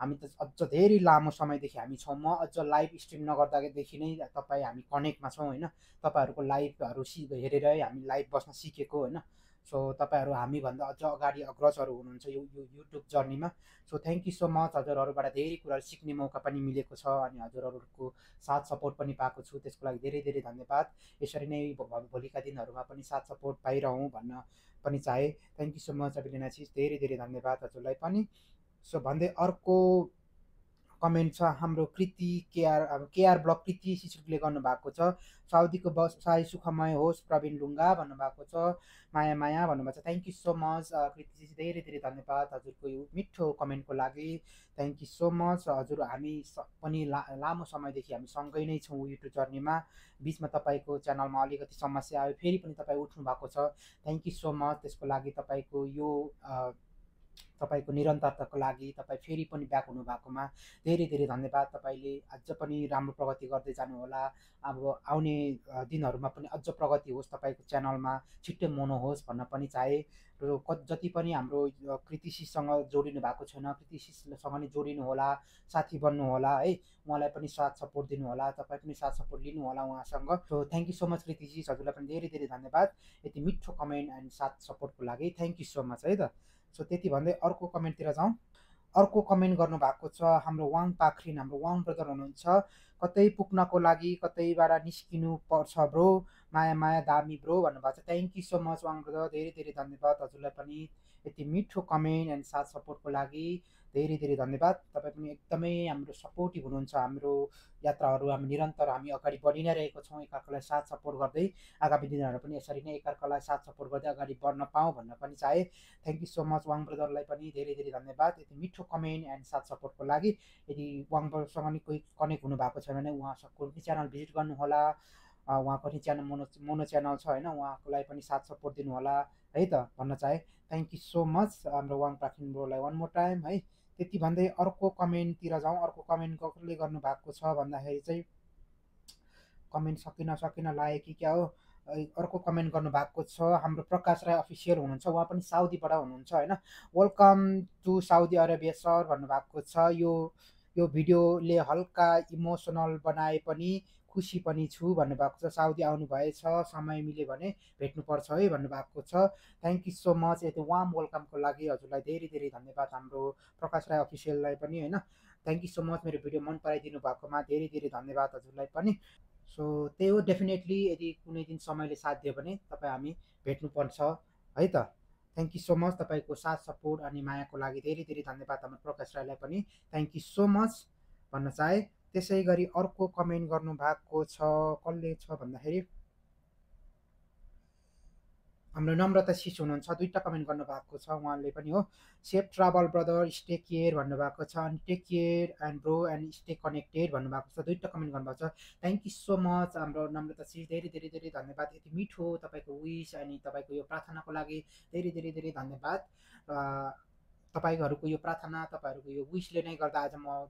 हामी त अझ धेरै लामो समयदेखि हामी छौँ। म अझ लाइभ स्ट्रिम नगर्दादेखि नै हामी कनेक्टमा छौँ होइन। तपाईँहरूको लाइभहरू हेरेरै हामी लाइभ बस्न सिकेको होइन। सो तपाईँहरू हामीभन्दा अझ अगाडि अग्रजहरू हुनुहुन्छ यो युट्युब जर्नीमा। So thank you so much, हजुरहरूबाट धेरै कुराहरू सिक्ने मौका पनि मिलेको छ अनि हजुरहरूको साथ सपोर्ट पनि पाएको छु, त्यसको लागि धेरै धेरै धन्यवाद। यसरी नै भोलिका दिनहरूमा पनि साथ सपोर्ट पाइरहँ भन्न पनि चाहे। Thank you so much Evelina sis, धेरै धेरै धन्यवाद हजुरलाई पनि। सो भन्दै अर्को कमेन्ट छ हाम्रो कृति केआर ब्लक कृति शिशुले गर्नुभएको छ। साउदीको बसाइ सुखमय होस् प्रवीण लुङ्गा भन्नुभएको छ, माया माया भन्नुभएको छ। थ्याङ्क यू सो मच कृति, धेरै धेरै धन्यवाद हजुरको यो मिठो कमेन्टको लागि, थ्याङ्क यू सो मच। हजुर हामी पनि लामो समयदेखि हामी सँगै नै छौँ युट्युब जर्नीमा। बिचमा तपाईँको च्यानलमा अलिकति समस्या आयो, फेरि पनि तपाईँ उठ्नु भएको छ, थ्याङ्क यू सो मच। त्यसको लागि तपाईँको यो तपाईँको निरन्तरताको लागि, तपाईँ फेरि पनि ब्याक हुनुभएकोमा धेरै धेरै धन्यवाद। तपाईँले अझ पनि राम्रो प्रगति गर्दै जानुहोला। अब आउने दिनहरूमा पनि अझ प्रगति होस् तपाईँको च्यानलमा, छिट्टै मोनो होस् भन्न पनि चाहे। र जति पनि हाम्रो कृतिशीसँग जोडिनु भएको छैन, कृतिशीसँग नि जोडिनु होला, साथी बन्नु होला है, उहाँलाई पनि साथ सपोर्ट दिनु होला, तपाईँ पनि साथ सपोर्ट लिनु होला उहाँसँग। So thank you so much Kritishi, हजुरलाई पनि धेरै धेरै धन्यवाद यति मिठो कमेन्ट एन्ड साथ सपोर्टको लागि, थ्याङ्क यू सो मच है त। सो त्यति भन्दै अर्को कमेन्टतिर जाउँ। अर्को कमेन्ट गर्नुभएको छ हाम्रो वाङ पाखरिन, हाम्रो वाङ ब्रदर हुनुहुन्छ। कतै पुग्नको लागि कतैबाट निस्किनु पर्छ ब्रो, माया माया दामी ब्रो भन्नुभएको छ। Thank you so much Wang brother, धेरै धेरै धन्यवाद हजुरलाई पनि यति मिठो कमेन्ट एन्ड साथ सपोर्टको लागि, धेरै धेरै धन्यवाद। तपाईँ पनि एकदमै हाम्रो सपोर्टिभ हुनुहुन्छ, हाम्रो यात्राहरू हामी निरन्तर हामी अगाडि बढी नै रहेको छौँ एकअर्कालाई साथ सपोर्ट गर्दै। आगामी दिनहरू पनि यसरी नै एकअर्कालाई साथ सपोर्ट गर्दै अगाडि बढ्न पाऊँ भन्न पनि चाहे। Thank you so much Wang ब्रदरलाई पनि धेरै धेरै धन्यवाद यति मिठो कमेन्ट एन्ड साथ सपोर्टको लागि। यदि वाङ ब्रदरसँग नि कोही कनेक्ट हुनुभएको छ भने उहाँसँग च्यानल भिजिट गर्नुहोला, उहाँको पनि च्यानल मोनो च्यानल छ होइन, उहाँकोलाई पनि साथ सपोर्ट दिनु होला है त भन्न चाहे। थ्याङ्क यू सो मच हाम्रो वाङ प्राखिन ब्रोलाई वान मोर टाइम है। त्यति भन्दै अर्को कमेन्टतिर जाउँ। अर्को कमेन्ट कसले गर्नुभएको छ भन्दाखेरि चाहिँ कमेन्ट सकिन लाग्यो कि क्या हो। अर्को कमेन्ट गर्नुभएको छ हाम्रो प्रकाश राई अफिसियल हुनुहुन्छ, उहाँ पनि साउदीबाट हुनुहुन्छ होइन। Welcome to Saudi Arabia sir भन्नुभएको छ। यो भिडियोले हल्का इमोसनल बनाए पनि खुसी पनि छु भन्नुभएको छ। साउदी आउनुभएछ, समय मिल्यो भने भेट्नुपर्छ है भन्नुभएको छ। थ्याङ्क यू सो मच यति वार्म वेलकमको लागि हजुरलाई धेरै धेरै धन्यवाद हाम्रो प्रकाश राई अफिसियललाई पनि होइन। थ्याङ्क यू सो मच मेरो भिडियो मन पराइदिनु भएकोमा धेरै धेरै धन्यवाद हजुरलाई पनि। सो त्यही हो, डेफिनेटली यदि कुनै दिन समयले साथ दियो भने तपाईँ हामी भेट्नुपर्छ है त। थ्याङ्क यू सो मच तपाईँको साथ सपोर्ट अनि मायाको लागि धेरै धेरै धन्यवाद हाम्रो प्रकाश राईलाई पनि थ्याङ्क यू सो मच भन्न चाहे। त्यसै गरी अर्को कमेन्ट गर्नुभएको छ, कसले छ भन्दाखेरि हाम्रो नम्रता शिष हुनुहुन्छ, दुईवटा कमेन्ट गर्नुभएको छ उहाँले पनि हो। Safe travel brother stay care भन्नुभएको छ अनि take care and bro and stay connected भन्नुभएको छ। दुईवटा कमेन्ट गर्नुभएको छ। थ्याङ्क यू सो मच हाम्रो नम्रता शिष, धेरै धेरै धेरै धन्यवाद। यति मिठो तपाईँको विस अनि तपाईँको यो प्रार्थनाको लागि धेरै धेरै धेरै धन्यवाद। तपाईँहरूको यो प्रार्थना तपाईँहरूको यो विसले नै गर्दा आज म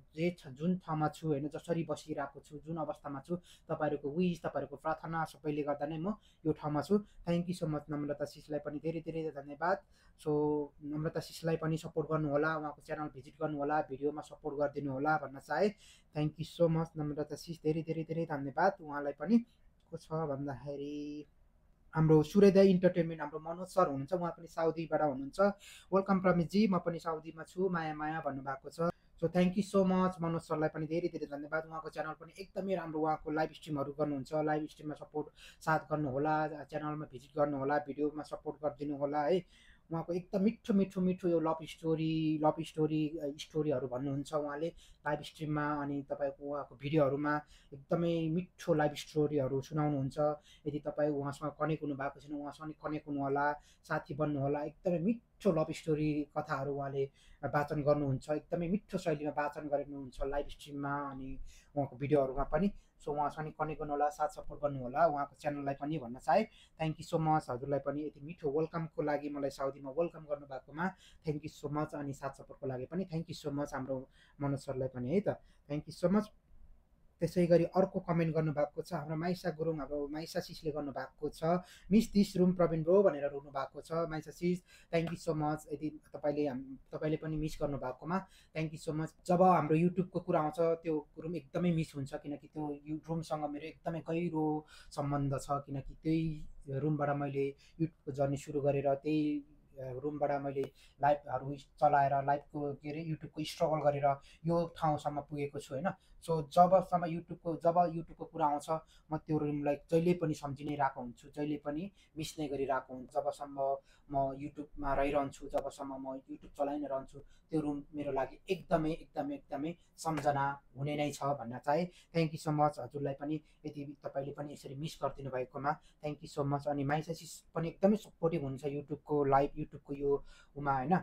जुन ठाउँमा छु होइन, जसरी बसिरहेको छु, जुन अवस्थामा छु, तपाईँहरूको विस तपाईँहरूको प्रार्थना सबैले गर्दा नै म यो ठाउँमा छु। Thank you so much Namrata शिषलाई पनि धेरै धेरै धन्यवाद। सो नम्रता शिषलाई पनि सपोर्ट गर्नुहोला, उहाँको च्यानल भिजिट गर्नुहोला, भिडियोमा सपोर्ट गरिदिनु होला भन्न चाहे। Thank you so much Namrata sis, धेरै धेरै धेरै धन्यवाद उहाँलाई पनि। को छ भन्दाखेरि हाम्रो सूर्योदय इन्टरटेनमेन्ट हाम्रो मनोज सर हुनुहुन्छ, उहाँ पनि साउदीबाट हुनुहुन्छ। वेलकम प्रमितजी, म पनि साउदीमा छु, माया माया भन्नुभएको छ। So thank you so much Manoj सरलाई पनि धेरै धेरै धन्यवाद। उहाँको च्यानल पनि एकदमै राम्रो, उहाँको लाइभ स्ट्रिमहरू गर्नुहुन्छ, लाइभ स्ट्रिममा सपोर्ट साथ गर्नुहोला, च्यानलमा भिजिट गर्नुहोला, भिडियोमा सपोर्ट गरिदिनु होला है। उहाँको एकदम मिठो मिठो मिठो यो लभ स्टोरीहरू भन्नुहुन्छ उहाँले लाइभ स्ट्रिममा अनि तपाईँको उहाँको भिडियोहरूमा एकदमै मिठो लाइभ स्टोरीहरू सुनाउनुहुन्छ। यदि तपाईँ उहाँसँग कनेक्ट हुनु भएको छैन, उहाँसँग कनेक्ट हुनु होला, साथी बन्नु होला। एकदमै मिठो लभ स्टोरी कथाहरू उहाँले वाचन गर्नुहुन्छ, एकदमै मिठो शैलीमा वाचन गर्नुहुन्छ लाइभ स्ट्रिममा अनि उहाँको भिडियोहरूमा पनि। सो उहाँसँग कनेक्ट गर्नु होला, साथ सपोर्ट गर्नु होला उहाँको च्यानललाई पनि भन्न चाहे। थ्याङ्क यू सो मच हजुरलाई पनि यति मिठो वेलकमको लागि, मलाई साउदीमा वेलकम गर्नुभएकोमा थ्याङ्क यू सो मच अनि साथ सपोर्टको लागि पनि थ्याङ्क यू सो मच हाम्रो मनोज सरलाई पनि है त थ्याङ्क यू सो मच। त्यसै गरी अर्को कमेन्ट गर्नुभएको छ हाम्रो माइसा गुरुङ, हाम्रो माइसा सिसले गर्नुभएको छ। Miss this room Praveen bro भनेर रुनु भएको छ Maisa sis, thank you so much. यदि तपाईँले पनि मिस गर्नुभएकोमा थ्याङ्क यू सो मच। जब हाम्रो युट्युबको कुरा आउँछ त्यो रुम एकदमै मिस हुन्छ, किनकि त्यो रुमसँग मेरो एकदमै गहिरो सम्बन्ध छ, किनकि त्यही रुमबाट मैले युट्युबको जर्नी सुरु गरेर त्यही रुमबाट मैले लाइभहरू चलाएर लाइभको के अरे युट्युबको स्ट्रगल गरेर यो ठाउँसम्म पुगेको छु होइन। सो जब युट्युबको कुरा आउँछ म त्यो रुमलाई जहिले पनि सम्झि नै रहेको हुन्छु, जहिले पनि मिस नै गरिरहेको हुन्छु। जबसम्म म युट्युबमा रहिरहन्छु, जबसम्म म युट्युब चलाइ नै रहन्छु, त्यो रुम मेरो लागि एकदमै एकदमै एकदमै सम्झना हुने नै छ भन्न चाहे। थ्याङ्क यू सो मच हजुरलाई पनि यदि तपाईँले पनि यसरी मिस गरिदिनु भएकोमा थ्याङ्क यू सो मच। अनि माइसासिस पनि एकदमै सपोर्टिभ हुन्छ युट्युबको यो उमा होइन,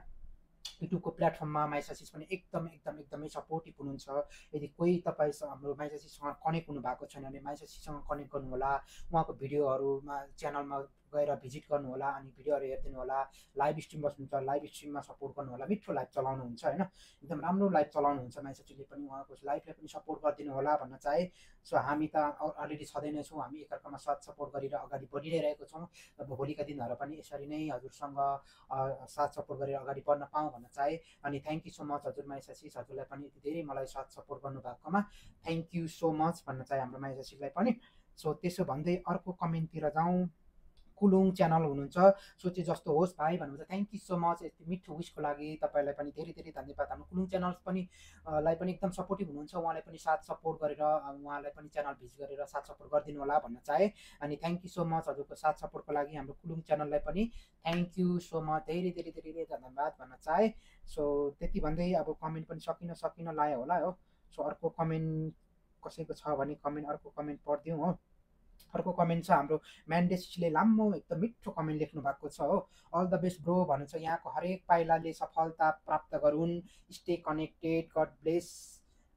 युट्युबको प्लेटफर्ममा माइसासिस पनि एकदमै सपोर्टिभ हुनुहुन्छ। यदि कोही तपाईँ हाम्रो माइसासिससँग कनेक्ट हुनु भएको छैन भने माइसासिससँग कनेक्ट गर्नु होला, उहाँको भिडियोहरूमा च्यानलमा गएर भिजिट गर्नु होला अनि भिडियोहरू हेरिदिनु होला। लाइभ स्ट्रिम बस्नुहुन्छ, लाइभ स्ट्रिममा सपोर्ट गर्नु होला, मिठो लाइभ चलाउनुहुन्छ होइन, एकदम राम्रो लाइभ चलाउनुहुन्छ माइसासिसले पनि, उहाँको लाइभलाई पनि सपोर्ट गरिदिनु होला भन्न चाहे। सो हामी त अलरेडी छँदै नै छौँ, हामी एकअर्कामा साथ सपोर्ट गरेर अगाडि बढि नै रहेको छौँ। अब भोलिका दिनहरू पनि यसरी नै हजुरसँग साथ सपोर्ट गरेर अगाडि बढ्न पाऊँ भन्न चाहे। अनि थ्याङ्क यू सो मच हजुर माइसासिस, हजुरलाई पनि यति धेरै मलाई साथ सपोर्ट गर्नुभएकोमा थ्याङ्क यू सो मच भन्न चाहे हाम्रो माइसासिसलाई पनि। सो त्यसो भन्दै अर्को कमेन्टतिर जाउँ। कुलुङ च्यानल हुनुहुन्छ, सोचे जस्तो होस् भाइ भन्नुहुन्छ, थ्याङ्क यू सो मच यति मिठो विसको लागि तपाईँलाई पनि धेरै धेरै धन्यवाद। हाम्रो कुलुङ च्यानल्स पनि लाई पनि एकदम सपोर्टिभ हुनुहुन्छ, उहाँलाई पनि साथ सपोर्ट गरेर उहाँलाई पनि च्यानल भिजिट गरेर साथ सपोर्ट गरिदिनु होला भन्न चाहे। अनि थ्याङ्क यू सो मच हजुरको साथ सपोर्टको लागि हाम्रो कुलुङ च्यानललाई पनि थ्याङ्क यू सो मच, धेरै धेरै धेरै धेरै धन्यवाद भन्न चाहे। सो त्यति भन्दै अब कमेन्ट पनि सकिन लाग्यो होला हो। सो अर्को कमेन्ट कसैको छ भने अर्को कमेन्ट पढिदिउँ हो। अर्को कमेन्ट छ हाम्रो म्यान्डेसले लामो एकदम मिठो कमेन्ट लेख्नु भएको छ हो। अल द बेस्ट ब्रो भन्नुहुन्छ, यहाँको हरेक पाइलाले सफलता प्राप्त गरून्, स्टे कनेक्टेड, गड ब्लेस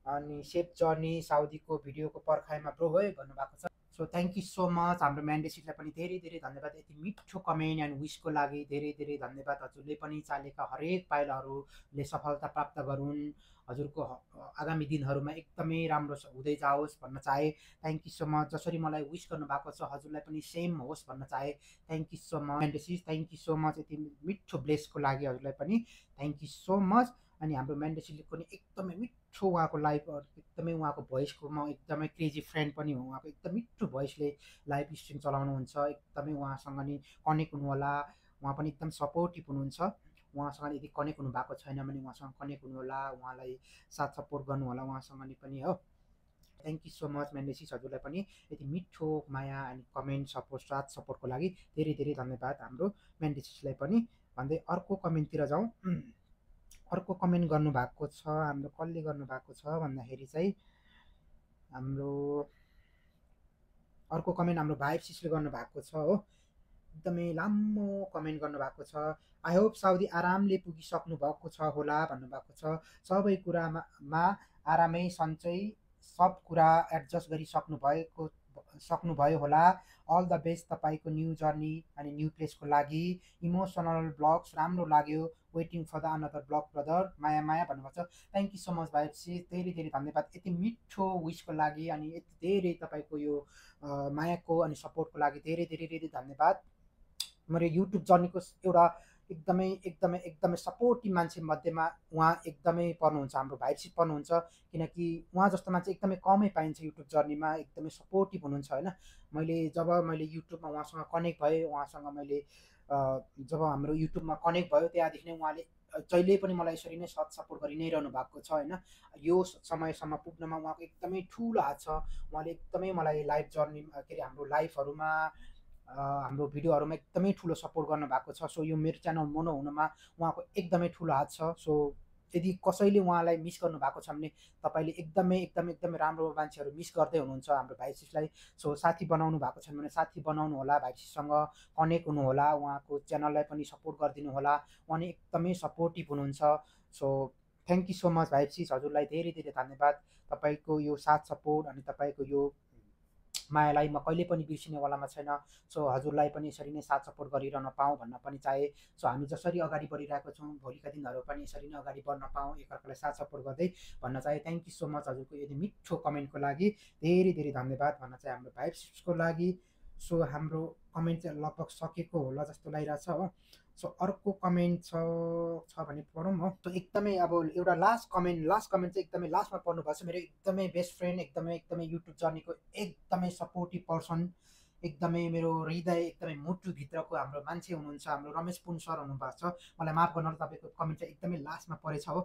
अनि सेफ जर्नी, साउदीको भिडियोको पर्खाइमा ब्रो है भन्नुभएको छ। So thank you so much. हाम्रो म्यान्डेसिटलाई पनि धेरै धेरै धन्यवाद यति मिठो कमेन्ट एन्ड विसको लागि धेरै धेरै धन्यवाद। हजुरले पनि चालेका हरेक पाइलाहरूले सफलता प्राप्त गरून्, हजुरको आगामी दिनहरूमा एकदमै राम्रो हुँदै जाओस् भन्न चाहे। Thank you so much. जसरी मलाई विस गर्नुभएको छ हजुरलाई पनि सेम होस् भन्न चाहे। थ्याङ्क यू सो मच म्यान्डेसिस, थ्याङ्क यू सो मच यति मिठो ब्लेसको लागि हजुरलाई पनि थ्याङ्क यू सो मच। अनि हाम्रो म्यान्डेसिसले पनि एकदमै मिठो उहाँको लाइफ, एकदमै उहाँको भोइसको म एकदमै क्रेजी फ्रेन्ड पनि हो। उहाँको एकदम मिठो भोइसले लाइभ स्ट्रिम चलाउनुहुन्छ, एकदमै उहाँसँग नि कनेक्ट हुनुहोला। उहाँ पनि एकदम सपोर्टिभ हुनुहुन्छ। उहाँसँग यदि कनेक्ट हुनुभएको छैन भने उहाँसँग कनेक्ट हुनुहोला, उहाँलाई साथ सपोर्ट गर्नुहोला उहाँसँग नि पनि हो। थ्याङ्क यू सो मच म्यान्डेसिस, हजुरलाई पनि यति मिठो माया अनि कमेन्ट सपोर्ट साथ सपोर्टको लागि धेरै धेरै धन्यवाद हाम्रो म्यान्डेसिसलाई पनि। भन्दै अर्को कमेन्टतिर जाउँ। अर्को कमेन्ट गर्नुभएको छ हाम्रो, कसले गर्नुभएको छ भन्दाखेरि चाहिँ हाम्रो अर्को कमेन्ट हाम्रो भाइब सिसले गर्नुभएको छ हो। एकदमै लामो कमेन्ट गर्नुभएको छ। आई होप साउदी आरामले पुगिसक्नु भएको छ होला भन्नुभएको छ। सबै कुरामा आरामै सन्चै सब कुरा एडजस्ट सक्नुभयो होला। अल द बेस्ट तपाईँको न्यू जर्नी अनि न्यू प्लेसको लागि। इमोसनल ब्लग्स राम्रो लाग्यो। Waiting for the another vlog brother, माया माया भन्नुभएको छ। थ्याङ्क यू सो मच भाइ सिस, धेरै धेरै धन्यवाद यति मिठो विसको लागि अनि यति धेरै तपाईँको यो मायाको अनि सपोर्टको लागि धेरै धेरै धेरै धन्यवाद। मेरो युट्युब जर्नीको एउटा एकदमै एकदमै एकदमै सपोर्टिभ मान्छे मध्येमा उहाँ एकदमै पर्नुहुन्छ, हाम्रो भाइब सिस पर्नुहुन्छ। किनकि उहाँ जस्तो मान्छे एकदमै कमै पाइन्छ युट्युब जर्नीमा, एकदमै सपोर्टिभ हुनुहुन्छ होइन। जब मैले युट्युबमा उहाँसँग कनेक्ट भएँ, उहाँसँग मैले जब हाम्रो युट्युबमा कनेक्ट भयो त्यहाँदेखि नै उहाँले जहिले पनि मलाई यसरी नै साथ सपोर्ट गरि नै रहनु भएको छ होइन। यो समयसम्म पुग्नमा उहाँको एकदमै ठुलो हात छ। उहाँले एकदमै मलाई लाइभ जर्नी के अरे हाम्रो लाइफहरूमा हाम्रो भिडियोहरूमा एकदमै ठुलो सपोर्ट गर्नुभएको छ। सो यो मेरो च्यानल मोनो हुनुमा उहाँको एकदमै ठुलो हात छ। सो यदि कसैले उहाँलाई मिस गर्नुभएको छ भने तपाईँले एकदमै एकदमै एकदमै राम्रो मान्छेहरू मिस गर्दै हुनुहुन्छ हाम्रो भाइसिसलाई। सो साथी बनाउनु भएको छ भने साथी बनाउनु होला, भाइसिससँग कनेक्ट हुनुहोला, उहाँको च्यानललाई पनि सपोर्ट गरिदिनु होला। उहाँ एकदमै सपोर्टिभ हुनुहुन्छ। So thank you so much भाइसिस, हजुरलाई धेरै धेरै धन्यवाद। तपाईँको यो साथ सपोर्ट अनि तपाईँको यो मायालाई म कहिले पनि बिर्सिनेवालामा छैन। सो हजुरलाई पनि यसरी नै साथ सपोर्ट गरिरहन पाऊँ भन्न पनि चाहे। सो हामी जसरी अगाडि बढिरहेको छौँ भोलिका दिनहरू पनि यसरी नै अगाडि बढ्न पाऊँ एकअर्कालाई साथ सपोर्ट गर्दै भन्न चाहे। थ्याङ्क यू सो मच हजुरको यदि मिठो कमेन्टको लागि धेरै धेरै धन्यवाद भन्न चाहे हाम्रो भाइब सिसको लागि। सो हाम्रो कमेन्ट चाहिँ लगभग सकेको होला जस्तो लागिरहेछ हो। सो अर्को कमेन्ट छ भने पढौँ हो। सो एकदमै अब एउटा लास्ट कमेन्ट चाहिँ एकदमै लास्टमा पढ्नुभएको छ। मेरो एकदमै बेस्ट फ्रेन्ड, एकदमै एकदमै युट्युब जर्नीको एकदमै सपोर्टिभ पर्सन, एकदमै मेरो हृदय एकदमै मुटुभित्रको हाम्रो मान्छे हुनुहुन्छ, हाम्रो रमेश पुन सर हुनुभएको छ। मलाई माफ गर्नु होला, तपाईँको कमेन्ट चाहिँ एकदमै लास्टमा परेछ हो,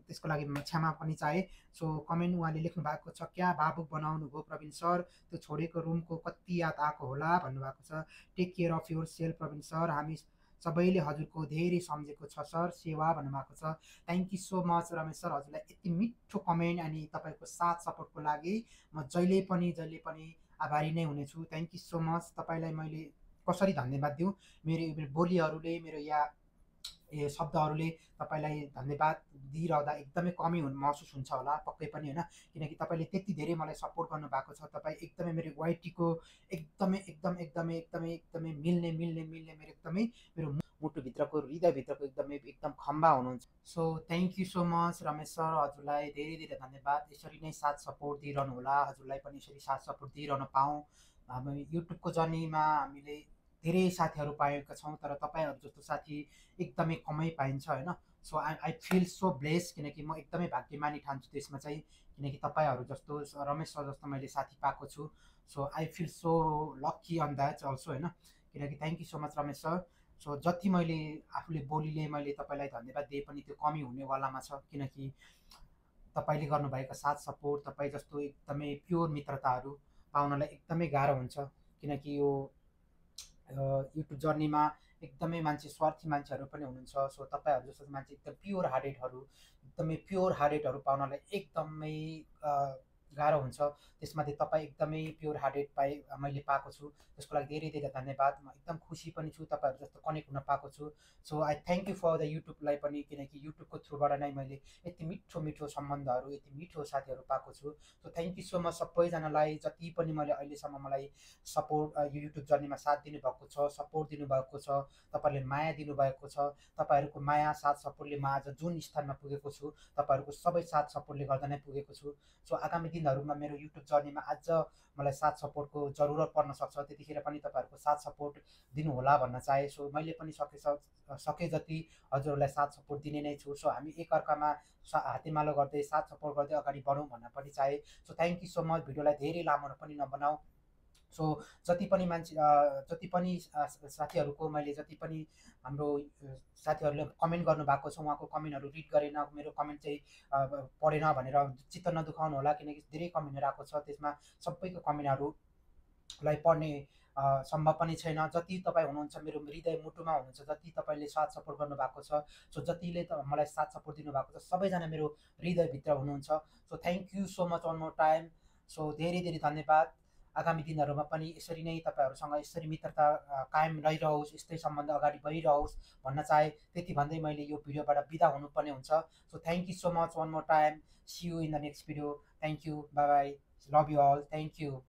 त्यसको लागि म क्षमा पनि चाहे। सो कमेन्ट उहाँले लेख्नु भएको छ, क्या भावुक बनाउनु भयो प्रवीण सर, त्यो छोडेको रुमको कति याद आएको होला भन्नुभएको छ। Take care of yourself Praveen sir, हामी सबैले हजुरको धेरै सम्झेको छ सर, सेवा भन्नुभएको छ। Thank you so much Ramesh sir, हजुरलाई यति मिठो कमेन्ट अनि तपाईँको साथ सपोर्टको लागि म जहिले पनि आभारी नै हुनेछु। Thank you so much. तपाईँलाई मैले कसरी धन्यवाद दिउँ, मेरो बोलीहरूले मेरो शब्दहरूले तपाईँलाई धन्यवाद दिइरहँदा एकदमै कमी महसुस हुन्छ होला पक्कै पनि होइन। किनकि तपाईँले त्यति धेरै मलाई सपोर्ट गर्नुभएको छ। तपाईँ एकदमै मेरो वाइटीको एकदमै एकदम एकदमै एकदमै एकदमै मिल्ने मेरो एकदमै मेरो मुटुभित्रको हृदयभित्रको एकदम खम्बा हुनुहुन्छ। So thank you so much Ramesh sir, हजुरलाई धेरै धेरै धन्यवाद। यसरी नै साथ सपोर्ट दिइरहनु होला, हजुरलाई पनि यसरी साथ सपोर्ट दिइरहन पाऊँ। हामी युट्युबको जर्नीमा हामीले धेरै साथीहरू पाएका छौँ, तर तपाईँहरू जस्तो साथी एकदमै कमै पाइन्छ होइन। So I feel so blessed, किनकि म एकदमै भाग्यमानी ठान्छु त्यसमा चाहिँ, किनकि तपाईँहरू जस्तो रमेश सर जस्तो मैले साथी पाएको छु। So I feel so lucky on that also होइन। किनकि thank you so much Ramesh sir. So जति मैले आफूले बोलीले मैले तपाईँलाई धन्यवाद दिए पनि त्यो कमी हुनेवालामा छ, किनकि तपाईँले गर्नुभएका साथ सपोर्ट, तपाईँ जस्तो एकदमै प्योर मित्रताहरू पाउनलाई एकदमै गाह्रो हुन्छ। किनकि यो युट्युब जर्नीमा एकदमै मान्छे स्वार्थी मान्छेहरू पनि हुनुहुन्छ। सो तपाईँहरू जस्तो मान्छे एकदम प्योर हार्टेडहरू पाउनलाई एकदमै गाह्रो हुन्छ। त्यसमाथि तपाईँ एकदमै प्योर हार्टेड मैले पाएको छु, त्यसको लागि धेरै धेरै धन्यवाद। म एकदम खुसी पनि छु तपाईँहरू जस्तो कनेक्ट हुन पाएको छु। So I thank you for the युट्युबलाई पनि, किनकि युट्युबको थ्रुबाट नै मैले यति मिठो मिठो सम्बन्धहरू, यति मिठो साथीहरू पाएको छु। So thank you so much सबैजनालाई, जति पनि मैले अहिलेसम्म मलाई सपोर्ट यो युट्युब जर्नीमा साथ दिनुभएको छ, सपोर्ट दिनुभएको छ, तपाईँहरूले माया दिनुभएको छ। तपाईँहरूको माया साथ सपोर्टले म आज जुन स्थानमा पुगेको छु, तपाईँहरूको सबै साथ सपोर्टले गर्दा नै पुगेको छु। सो आगामी दिनहरूमा मेरो युट्युब जर्नीमा अझ मलाई साथ सपोर्टको जरुरत पर्न सक्छ, त्यतिखेर पनि तपाईँहरूको साथ सपोर्ट दिनुहोला भन्न चाहे। सो मैले पनि सके जति हजुरहरूलाई साथ सपोर्ट दिने नै छु। सो हामी एकअर्कामा हातेमालो गर्दै साथ सपोर्ट गर्दै अगाडि बढौँ भन्न पनि चाहे। So thank you so much. भिडियोलाई धेरै लामो पनि नबनाऊ। सो जति पनि मान्छे जति पनि साथीहरूको मैले जति पनि हाम्रो साथीहरूले कमेन्ट गर्नुभएको छ, उहाँको कमेन्टहरू रिड गरेन, मेरो कमेन्ट चाहिँ पढेन भनेर चित्त नदुखाउनु होला, किनकि धेरै कमेन्टहरू आएको छ, त्यसमा सबैको कमेन्टहरूलाई पढ्ने सम्भव पनि छैन। जति तपाईँ हुनुहुन्छ मेरो हृदय मुटुमा हुनुहुन्छ, जति तपाईँले साथ सपोर्ट गर्नुभएको छ, सो जतिले त मलाई साथ सपोर्ट दिनुभएको छ, सबैजना मेरो हृदयभित्र हुनुहुन्छ। So thank you so much one more time. So धेरै धेरै धन्यवाद। आगामी दिनहरूमा पनि यसरी नै तपाईँहरूसँग यसरी मित्रता कायम रहिरहोस्, यस्तै सम्बन्ध अगाडि बढिरहोस् भन्न चाहे। त्यति भन्दै मैले यो भिडियोबाट बिदा हुनुपर्ने हुन्छ। So thank you so much one more time. See you in the next video. Thank you, bye bye, love you all, thank you.